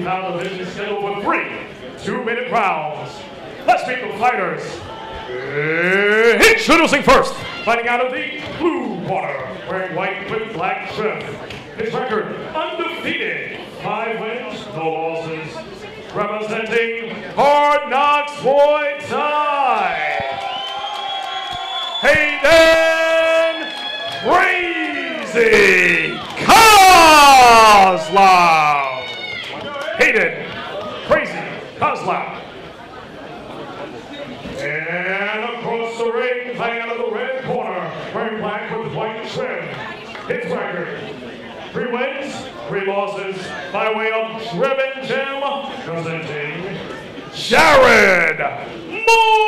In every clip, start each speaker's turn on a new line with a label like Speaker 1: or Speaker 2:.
Speaker 1: 2-pound division is scheduled for 3 2-minute rounds. Let's meet the fighters. Introducing first, fighting out of the blue corner, wearing white with black trim. His record, undefeated, 5 wins, no losses. Representing Hard Knocks Muay Thai, Hayden Crazy Kozlow. Hayden Crazy Kozlow. And across the ring, fighting out of the red corner, wearing black with white trim. His record, 3 wins, 3 losses, by way of Driven Gym, presenting Jared Morgan.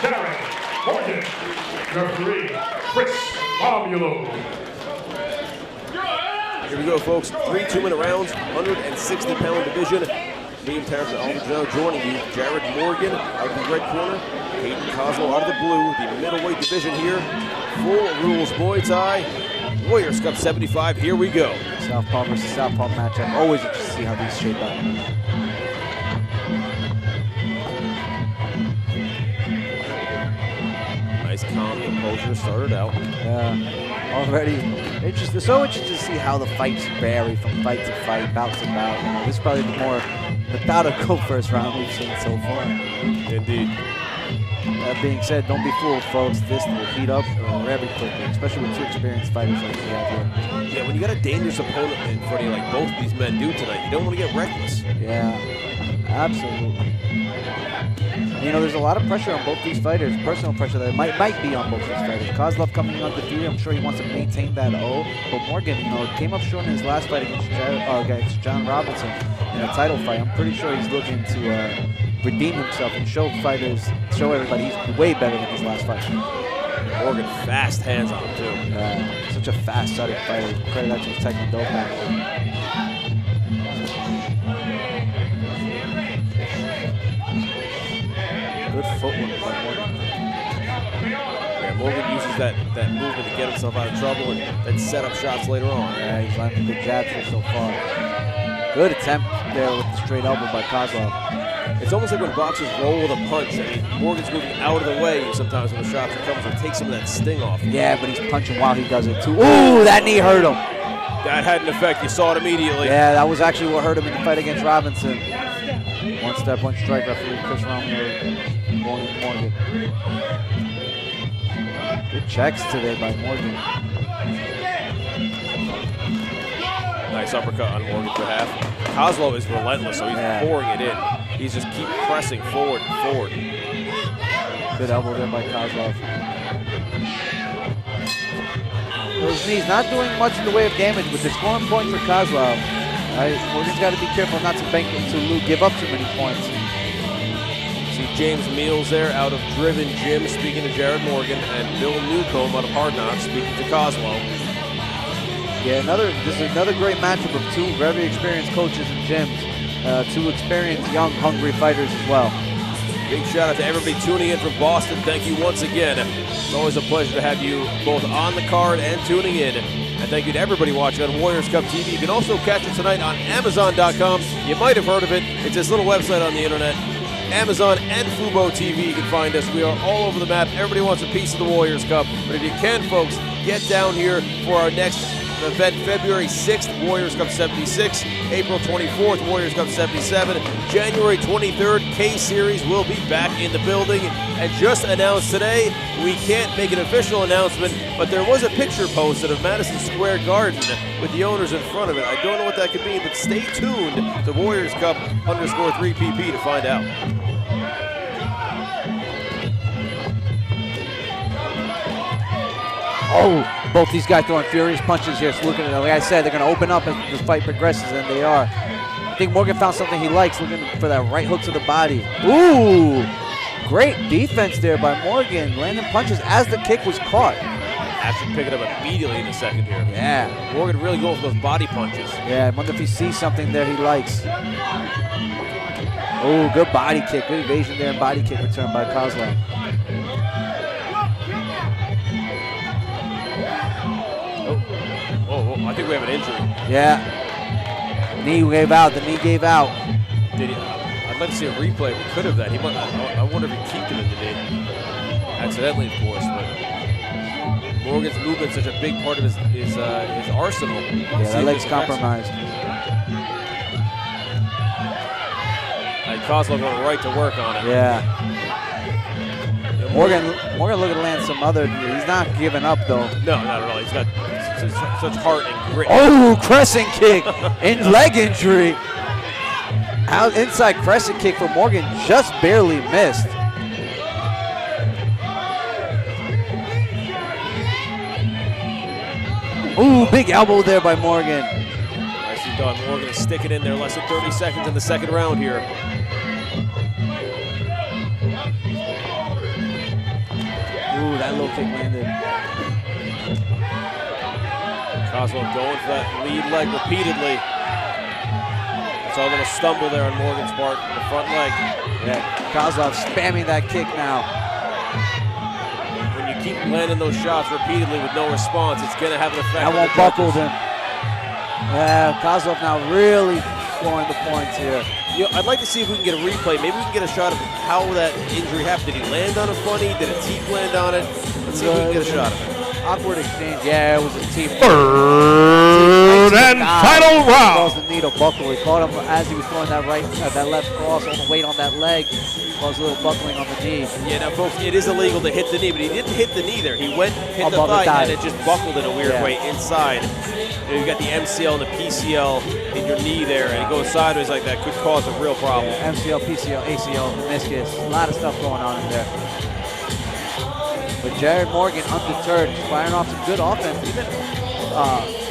Speaker 1: Jared Morgan, referee, Chris Romulo.
Speaker 2: Here we go, folks. 3 2-minute rounds, 160-pound division. Me and Terrence Alvarado joining you. Jared Morgan out of the red corner. Hayden Kozlow out of the blue. The middleweight division here. Full rules Muay Thai. Warriors Cup 75. Here we go.
Speaker 3: Southpaw versus Southpaw matchup. Always interested to see how these shape up.
Speaker 2: Nice calm composure started out.
Speaker 3: Yeah, already interesting. So interested to see how the fights vary from fight to fight, bout to bout. You know, this is probably the more methodical first round we've seen so far.
Speaker 2: Indeed.
Speaker 3: That being said, don't be fooled, folks. This will heat up very quickly, especially with 2 experienced fighters like we have here.
Speaker 2: Yeah, when you got a dangerous opponent in front of you like both of these men do tonight, you don't want to get reckless.
Speaker 3: Yeah, absolutely. You know, there's a lot of pressure on both these fighters, personal pressure that might be on both these fighters. Kozlow coming in undefeated, I'm sure he wants to maintain that O. But Morgan, you know, came up short in his last fight against John Robinson in a title fight. I'm pretty sure he's looking to redeem himself and show everybody he's way better than his last fight.
Speaker 2: Morgan, fast hands on him, too.
Speaker 3: Such a fast-starting fighter. Credit that to his taekwondo back. Good footwork by Morgan.
Speaker 2: Yeah, Morgan uses that movement to get himself out of trouble and then set up shots later on.
Speaker 3: Yeah, he's landing good jabs here so far. Good attempt there with the straight elbow by Kozlow.
Speaker 2: It's almost like when boxers roll with a punch. I mean, Morgan's moving out of the way sometimes when the shots are coming, so it takes some of that sting off.
Speaker 3: Yeah, but he's punching while he does it too. Ooh, that knee hurt him.
Speaker 2: That had an effect. You saw it immediately.
Speaker 3: Yeah, that was actually what hurt him in the fight against Robinson. 1 step, 1 strike, referee Chris Romulo. Morgan. Good checks today by Morgan.
Speaker 2: Nice uppercut on Morgan's behalf. Kozlow is relentless, so he's pouring it in. He's just keep pressing forward and forward.
Speaker 3: Good elbow there by Kozlow. Those knees not doing much in the way of damage, but they're scoring points for Kozlow. Morgan's got to be careful not to give up too many points.
Speaker 2: See James Meals there out of Driven Gym speaking to Jared Morgan, and Bill Newcomb out of Hard Knocks speaking to Kozlow.
Speaker 3: Yeah, this is another great matchup of 2 very experienced coaches and gyms. 2 experienced, young, hungry fighters as well.
Speaker 2: Big shout out to everybody tuning in from Boston. Thank you once again. It's always a pleasure to have you both on the card and tuning in. And thank you to everybody watching on Warriors Cup TV. You can also catch it tonight on Amazon.com. You might have heard of it. It's this little website on the internet. Amazon and Fubo TV, you can find us. We are all over the map. Everybody wants a piece of the Warriors Cup. But if you can, folks, get down here for our next event, February 6th, Warriors Cup 76, April 24th, Warriors Cup 77, January 23rd, K-Series will be back in the building. And just announced today, we can't make an official announcement, but there was a picture posted of Madison Square Garden with the owners in front of it. I don't know what that could mean, but stay tuned to Warriors Cup _3PP to find out.
Speaker 3: Oh, both these guys throwing furious punches here. So looking at it, like I said, they're going to open up as the fight progresses, and they are. I think Morgan found something he likes, looking for that right hook to the body. Ooh, great defense there by Morgan, landing punches as the kick was caught.
Speaker 2: Actually picking up immediately in the second here.
Speaker 3: Yeah.
Speaker 2: Morgan really going for those body punches.
Speaker 3: Yeah, I wonder if he sees something there he likes. Oh, good body kick, good evasion there, and body kick return by Kozlow.
Speaker 2: I think think we have an injury.
Speaker 3: Yeah. Knee gave out. The knee gave out.
Speaker 2: Did he? I'd like to see a replay. We could have that. He might. I wonder if he kicked him in the knee. Accidentally, of course, but Morgan's movement's such a big part of his arsenal.
Speaker 3: Yeah, that leg's compromised.
Speaker 2: And Kozlow going right to work on it.
Speaker 3: Yeah. Morgan looking to land some other. He's not giving up though.
Speaker 2: No, not at all. He's got such heart and grit.
Speaker 3: Oh, crescent kick and leg injury. Out inside crescent kick for Morgan, just barely missed. Ooh, big elbow there by Morgan.
Speaker 2: Nicely done. Morgan is sticking in there. Less than 30 seconds in the second round here.
Speaker 3: Ooh, that low kick landed.
Speaker 2: Kozlow going for that lead leg repeatedly. Saw a little stumble there on Morgan's part, the front leg.
Speaker 3: Yeah, Kozlow spamming that kick now.
Speaker 2: When you keep landing those shots repeatedly with no response, it's going to have an effect.
Speaker 3: That won't buckle him. Yeah, Kozlow now really scoring the points here.
Speaker 2: You know, I'd like to see if we can get a replay. Maybe we can get a shot of how that injury happened. Did he land on a funny? Did a teep land on it? Let's see if we can get a shot of it.
Speaker 3: Awkward exchange. Yeah, it was a teep.
Speaker 1: Third and final round.
Speaker 3: Caused the knee to buckle. He caught him as he was throwing that that left cross on the weight on that leg. Caused a little buckling on the knee.
Speaker 2: Yeah, now folks, it is illegal to hit the knee, but he didn't hit the knee there. He went, hit the
Speaker 3: Above the
Speaker 2: thigh,
Speaker 3: thigh.
Speaker 2: and it just buckled in a weird
Speaker 3: Yeah.
Speaker 2: way inside. You know, you've got the MCL and the PCL in your knee there, and it goes sideways like that. Could cause a real problem.
Speaker 3: Yeah, MCL, PCL, ACL, meniscus. A lot of stuff going on in there. But Jared Morgan, undeterred, firing off some good offense. Even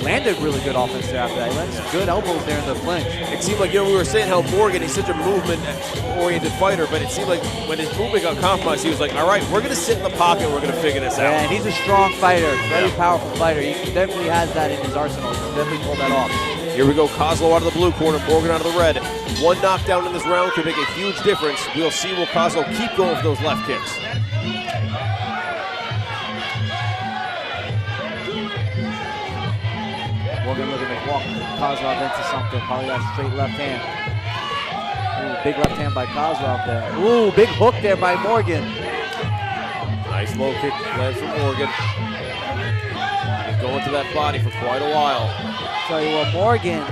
Speaker 3: landed really good offense there after that. He landed some good elbows there in the clinch.
Speaker 2: It seemed like, you know, we were saying how Morgan, he's such a movement-oriented fighter, but it seemed like when his movement got compromised, he was like, all right, we're going to sit in the pocket, we're going to figure this out.
Speaker 3: And he's a strong fighter, very powerful fighter. He definitely has that in his arsenal. He can definitely pull that off.
Speaker 2: Here we go, Kozlow out of the blue corner, Morgan out of the red. One knockdown in this round could make a huge difference. We'll see will Kozlow keep going for those left kicks.
Speaker 3: Morgan looking to walk Kozlow into something. Probably that straight left hand. Ooh, big left hand by Kozlow there. Ooh, big hook there by Morgan.
Speaker 2: Nice low kick lands from Morgan. Been going to that body for quite a while.
Speaker 3: Tell you what, Morgan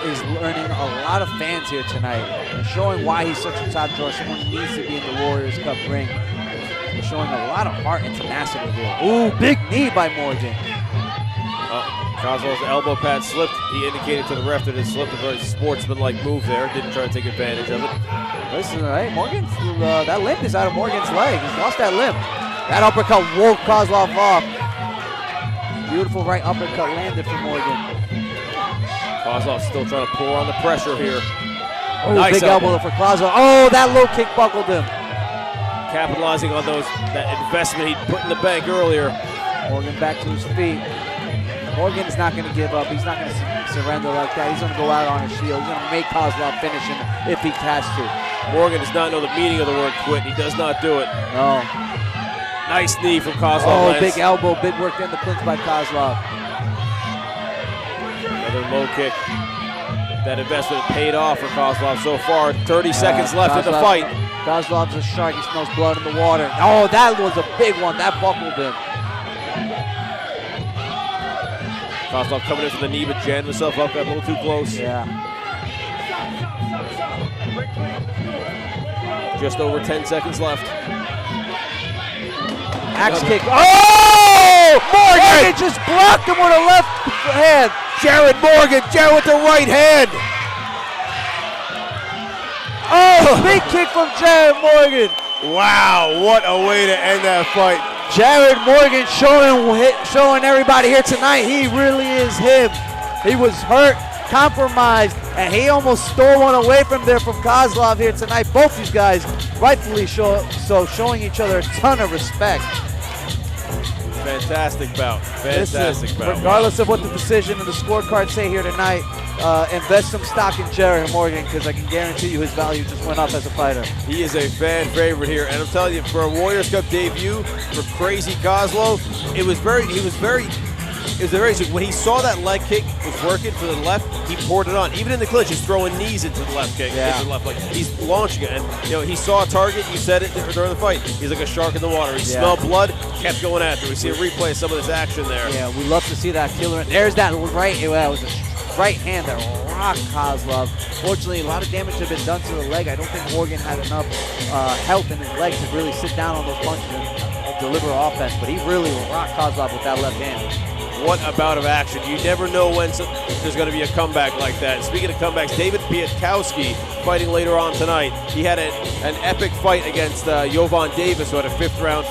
Speaker 3: is earning a lot of fans here tonight, and showing why he's such a top drawer. Someone who needs to be in the Warriors Cup ring. He's showing a lot of heart and tenacity here. Ooh, big knee by Morgan.
Speaker 2: Kozlow's elbow pad slipped. He indicated to the ref that it slipped. A very sportsmanlike move there. Didn't try to take advantage of it.
Speaker 3: Listen, hey, Morgan's, that limp is out of Morgan's leg. He's lost that limp. That uppercut woke Kozlow off. Beautiful right uppercut landed for Morgan.
Speaker 2: Kozlow still trying to pour on the pressure here.
Speaker 3: Oh,
Speaker 2: Nice
Speaker 3: big elbow for Kozlow. Oh, that low kick buckled him.
Speaker 2: Capitalizing on that investment he put in the bank earlier.
Speaker 3: Morgan back to his feet. Morgan is not going to give up. He's not going to surrender like that. He's going to go out on his shield. He's going to make Kozlow finish him if he has to.
Speaker 2: Morgan does not know the meaning of the word quit. He does not do it.
Speaker 3: No.
Speaker 2: Nice knee from Kozlow.
Speaker 3: Oh,
Speaker 2: lands.
Speaker 3: big elbow. Big work in the clinch by Kozlow.
Speaker 2: Another low kick. That investment paid off for Kozlow so far. 30 seconds left in the fight.
Speaker 3: Kozlow's a shark. He smells blood in the water. Oh, that was a big one. That buckled him.
Speaker 2: Kozlow coming in from the knee, but jammed himself up, got a little too close.
Speaker 3: Yeah.
Speaker 2: Just over 10 seconds left.
Speaker 3: Axe kick. Oh! Morgan just blocked him with a left hand.
Speaker 2: Jared Morgan, Jared with the right hand.
Speaker 3: Oh, big kick from Jared Morgan.
Speaker 2: Wow, what a way to end that fight.
Speaker 3: Jared Morgan showing everybody here tonight he really is him. He was hurt, compromised, and he almost stole one away from Kozlow here tonight. Both these guys rightfully showing each other a ton of respect.
Speaker 2: Fantastic bout. Fantastic bout.
Speaker 3: Regardless of what the decision and the scorecard say here tonight, invest some stock in Jared Morgan, because I can guarantee you his value just went up as a fighter.
Speaker 2: He is a fan favorite here, and I'm telling you, for a Warriors Cup debut for Crazy Kozlow, he was very it was very easy. When he saw that leg kick was working to the left, he poured it on. Even in the clinch, he's throwing knees into the left kick, into the left leg. He's launching it, and he saw a target. You said it during the fight. He's like a shark in the water. He smelled blood, kept going after. We see a replay of some of this action there.
Speaker 3: Yeah, we love to see that killer. There's that right. It was a right hand that rocked Kozlow. Fortunately, a lot of damage had been done to the leg. I don't think Morgan had enough health in his leg to really sit down on those punches and deliver offense. But he really rocked Kozlow with that left hand.
Speaker 2: What a bout of action. You never know when there's going to be a comeback like that. Speaking of comebacks, David Piatkowski fighting later on tonight. He had an epic fight against Jovan Davis, who had a 5th round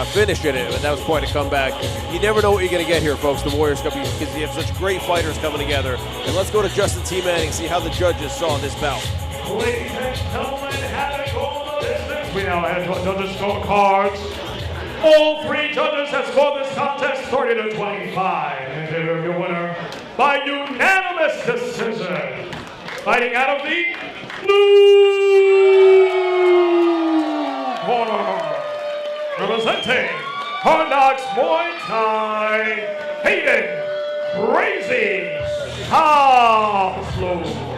Speaker 2: finish in it. But that was quite a comeback. You never know what you're going to get here, folks, the Warriors Cup, because you have such great fighters coming together. And let's go to Justin T. Manning and see how the judges saw this bout.
Speaker 1: Ladies and gentlemen, having gone the distance, we now have judges' scorecards. All 3 judges have scored this contest 30-25 in favor of your winner by unanimous decision. Fighting out of the blue corner, representing Hard Knocks Muay Thai, Hayden Crazy Kozlow.